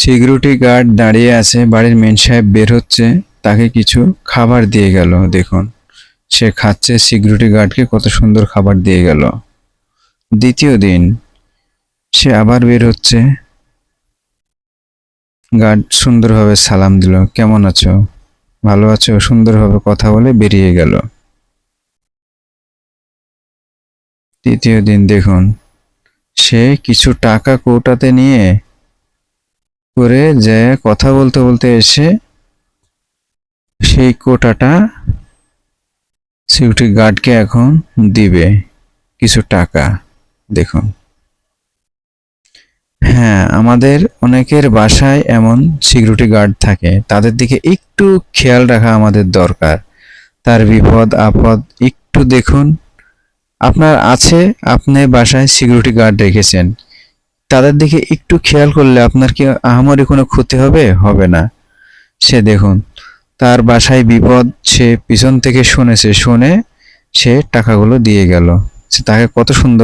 Security guard দাঁড়িয়ে আছে, বাড়ির মেন সাহেব বের হচ্ছে, তাকে কিছু খাবার দিয়ে গেল। দেখুন সে খাচ্ছে, সিকিউরিটি গার্ডকে কত সুন্দর খাবার দিয়ে গেল। দ্বিতীয় দিন সে আবার বের হচ্ছে, গার্ড সুন্দরভাবে সালাম দিল, কেমন আছো, ভালো আছো, সুন্দরভাবে কথা বলে বেরিয়ে গেল। তৃতীয় দিন দেখুন সে কিছু টাকা কৌটাতে নিয়ে করে যে কথা বলতে বলতে এসে সেই কোটাটা সিকিউরিটি গার্ডকে এখন দিবে কিছু টাকা। দেখুন, হ্যাঁ, আমাদের অনেকের বাসায় এমন সিকিউরিটি গার্ড থাকে, তাদের দিকে একটু খেয়াল রাখা আমাদের দরকার। তার বিপদ আপদ একটু দেখুন। আপনার আছে, আপনি বাসায় সিকিউরিটি গার্ড রেখেছেন, তাদের দিকে একটু খেয়াল করলে আপনার কি আহামরি কোনো ক্ষতি হবে? হবে না। সে দেখুন তার বাসায় বিপদ, সে পিছন থেকে শুনেছে, শুনে সে টাকাগুলো দিয়ে গেল। সে তাকে কত সুন্দর